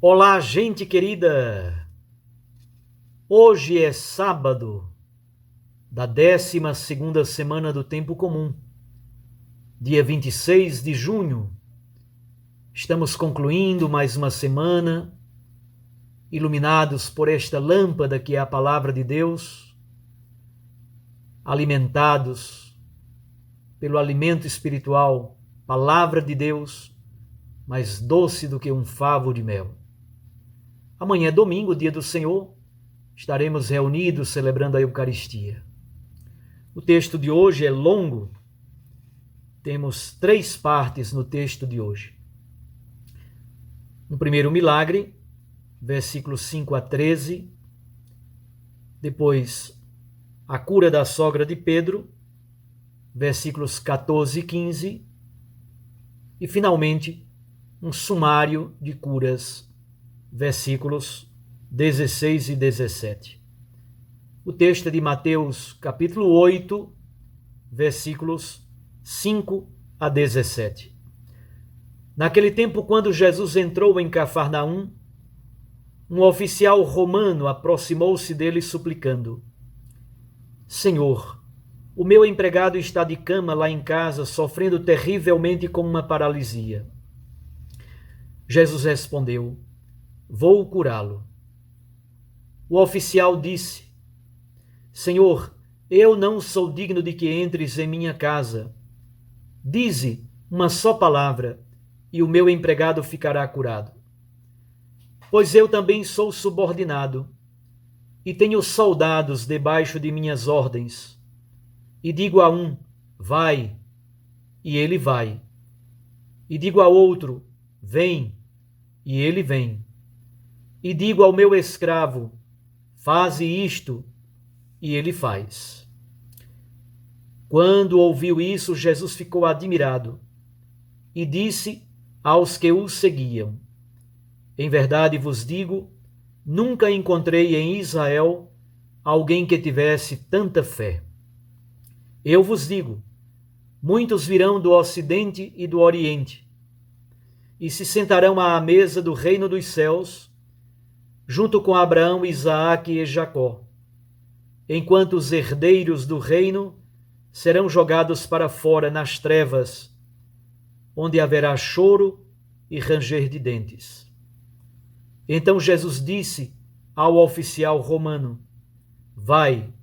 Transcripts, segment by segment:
Olá, gente querida! Hoje é sábado da 12ª semana do Tempo Comum, dia 26 de junho. Estamos concluindo mais uma semana, iluminados por esta lâmpada que é a Palavra de Deus, alimentados pelo alimento espiritual, Palavra de Deus, mais doce do que um favo de mel. Amanhã é domingo, dia do Senhor. Estaremos reunidos celebrando a Eucaristia. O texto de hoje é longo. Temos 3 partes no texto de hoje. Um primeiro milagre, versículos 5 a 13. Depois, a cura da sogra de Pedro, versículos 14 e 15. E, finalmente, um sumário de curas, versículos 16 e 17. O texto é de Mateus, capítulo 8, versículos 5 a 17. Naquele tempo, quando Jesus entrou em Cafarnaum, um oficial romano aproximou-se dele suplicando: Senhor, o meu empregado está de cama lá em casa, sofrendo terrivelmente com uma paralisia. Jesus respondeu: Vou curá-lo. O oficial disse: Senhor, eu não sou digno de que entres em minha casa. Dize uma só palavra, e o meu empregado ficará curado. Pois eu também sou subordinado, e tenho soldados debaixo de minhas ordens. E digo a um, vai, e ele vai. E digo ao outro, vem, e ele vem. E digo ao meu escravo, faze isto, e ele faz. Quando ouviu isso, Jesus ficou admirado e disse aos que o seguiam: Em verdade vos digo, nunca encontrei em Israel alguém que tivesse tanta fé. Eu vos digo, muitos virão do Ocidente e do Oriente e se sentarão à mesa do reino dos céus, junto com Abraão, Isaque e Jacó, enquanto os herdeiros do reino serão jogados para fora nas trevas, onde haverá choro e ranger de dentes. Então Jesus disse ao oficial romano: Vai,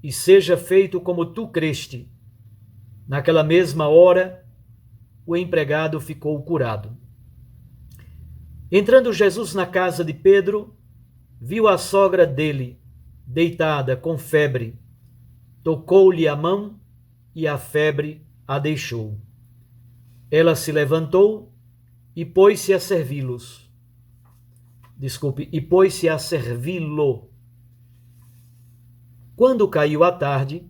e seja feito como tu creste. Naquela mesma hora, o empregado ficou curado. Entrando Jesus na casa de Pedro, viu a sogra dele, deitada com febre. Tocou-lhe a mão e a febre a deixou. Ela se levantou e pôs-se a servi-los. E pôs-se a servi-lo. Quando caiu a tarde,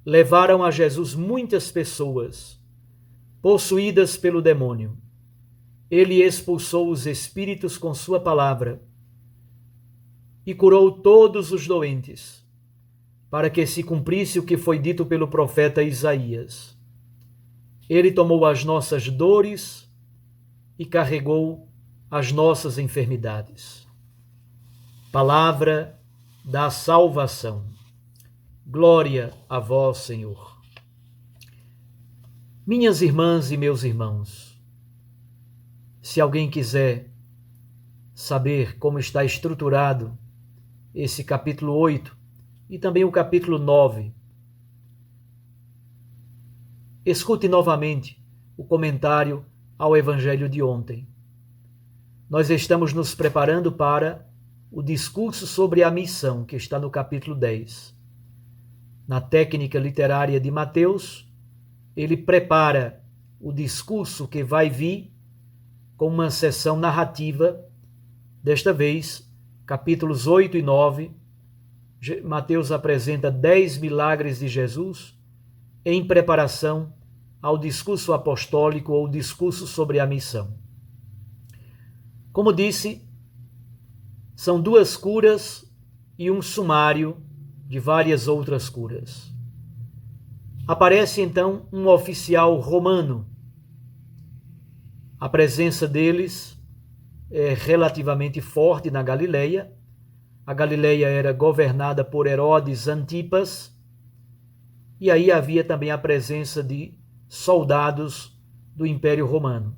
levaram a Jesus muitas pessoas, possuídas pelo demônio. Ele expulsou os espíritos com sua palavra e curou todos os doentes, para que se cumprisse o que foi dito pelo profeta Isaías. Ele tomou as nossas dores e carregou as nossas enfermidades. Palavra da salvação. Glória a vós, Senhor. Minhas irmãs e meus irmãos, se alguém quiser saber como está estruturado esse capítulo 8 e também o capítulo 9, escute novamente o comentário ao Evangelho de ontem. Nós estamos nos preparando para o discurso sobre a missão, que está no capítulo 10. Na técnica literária de Mateus, ele prepara o discurso que vai vir com uma sessão narrativa, desta vez, capítulos 8 e 9. Mateus apresenta 10 milagres de Jesus em preparação ao discurso apostólico ou discurso sobre a missão. Como disse, são 2 curas e um sumário de várias outras curas. Aparece então um oficial romano. A presença deles relativamente forte na Galileia. A Galileia era governada por Herodes Antipas, e aí havia também a presença de soldados do Império Romano.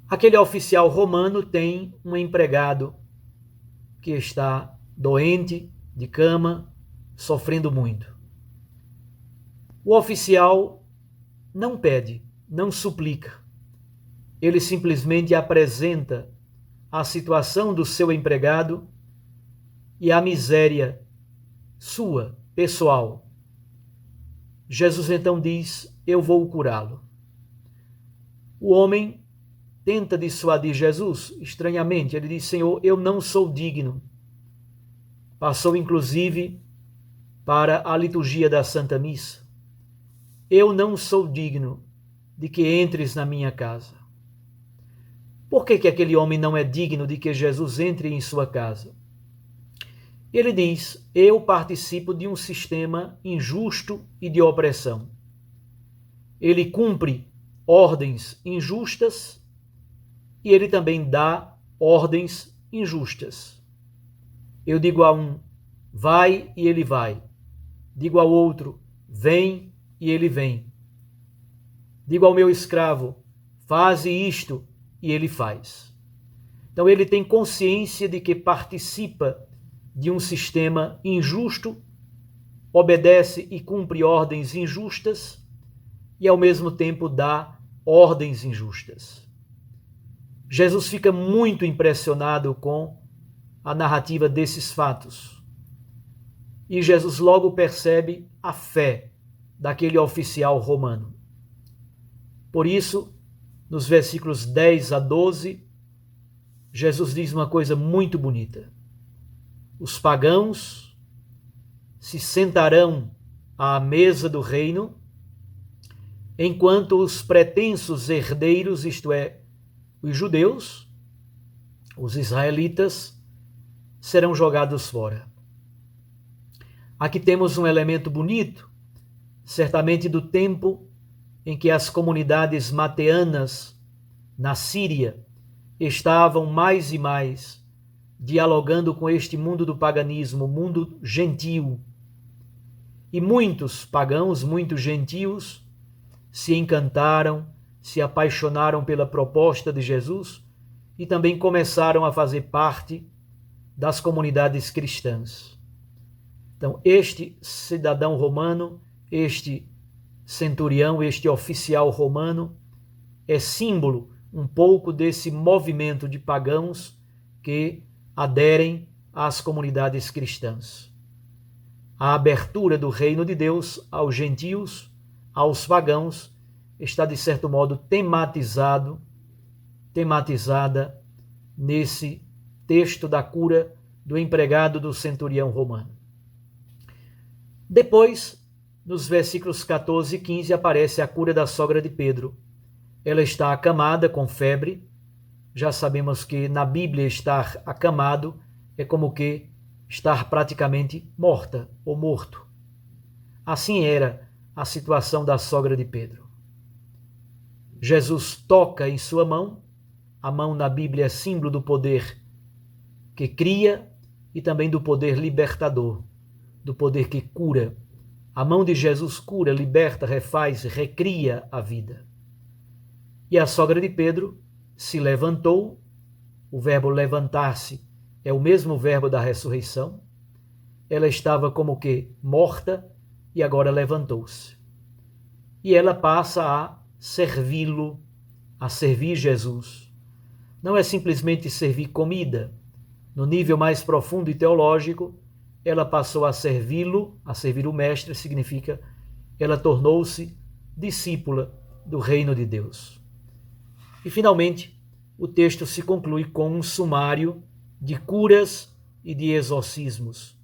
Aquele oficial romano tem um empregado que está doente, de cama, sofrendo muito. O oficial não pede, não suplica. Ele simplesmente apresenta a situação do seu empregado e a miséria sua, pessoal. Jesus então diz: eu vou curá-lo. O homem tenta dissuadir Jesus, estranhamente. Ele diz: Senhor, eu não sou digno. Passou inclusive para a liturgia da Santa Missa. Eu não sou digno de que entres na minha casa. Por que aquele homem não é digno de que Jesus entre em sua casa? Ele diz: eu participo de um sistema injusto e de opressão. Ele cumpre ordens injustas e ele também dá ordens injustas. Eu digo a um: vai, e ele vai. Digo ao outro: vem, e ele vem. Digo ao meu escravo: faze isto, e ele faz. Então ele tem consciência de que participa de um sistema injusto, obedece e cumpre ordens injustas e ao mesmo tempo dá ordens injustas. Jesus fica muito impressionado com a narrativa desses fatos. E Jesus logo percebe a fé daquele oficial romano. Por isso, nos versículos 10 a 12, Jesus diz uma coisa muito bonita. Os pagãos se sentarão à mesa do reino, enquanto os pretensos herdeiros, isto é, os judeus, os israelitas, serão jogados fora. Aqui temos um elemento bonito, certamente do tempo em que as comunidades mateanas na Síria estavam mais e mais dialogando com este mundo do paganismo, mundo gentil. E muitos pagãos, muitos gentios, se encantaram, se apaixonaram pela proposta de Jesus e também começaram a fazer parte das comunidades cristãs. Então, este cidadão romano, este centurião, este oficial romano, é símbolo um pouco desse movimento de pagãos que aderem às comunidades cristãs. A abertura do reino de Deus aos gentios, aos pagãos, está de certo modo tematizada nesse texto da cura do empregado do centurião romano. Depois, nos versículos 14 e 15, aparece a cura da sogra de Pedro. Ela está acamada com febre. Já sabemos que na Bíblia estar acamado é como que estar praticamente morta ou morto. Assim era a situação da sogra de Pedro. Jesus toca em sua mão. A mão na Bíblia é símbolo do poder que cria e também do poder libertador, do poder que cura. A mão de Jesus cura, liberta, refaz, recria a vida. E a sogra de Pedro se levantou. O verbo levantar-se é o mesmo verbo da ressurreição. Ela estava como que morta e agora levantou-se. E ela passa a servi-lo, a servir Jesus. Não é simplesmente servir comida. No nível mais profundo e teológico, ela passou a servi-lo, a servir o Mestre, significa ela tornou-se discípula do reino de Deus. E, finalmente, o texto se conclui com um sumário de curas e de exorcismos,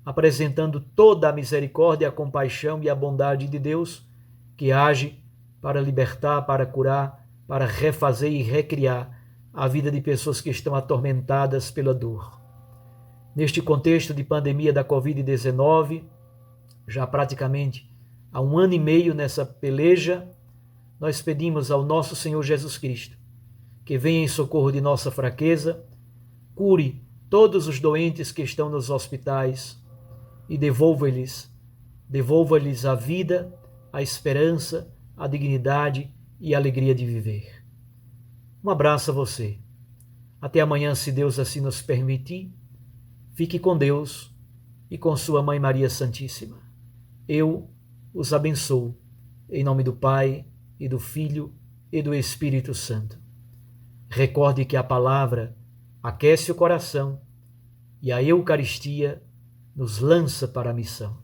apresentando toda a misericórdia, a compaixão e a bondade de Deus, que age para libertar, para curar, para refazer e recriar a vida de pessoas que estão atormentadas pela dor. Neste contexto de pandemia da Covid-19, já praticamente há 1 ano e meio nessa peleja, nós pedimos ao nosso Senhor Jesus Cristo que venha em socorro de nossa fraqueza, cure todos os doentes que estão nos hospitais e devolva-lhes a vida, a esperança, a dignidade e a alegria de viver. Um abraço a você. Até amanhã, se Deus assim nos permitir. Fique com Deus e com sua Mãe Maria Santíssima. Eu os abençoo, em nome do Pai, e do Filho, e do Espírito Santo. Recorde que a palavra aquece o coração e a Eucaristia nos lança para a missão.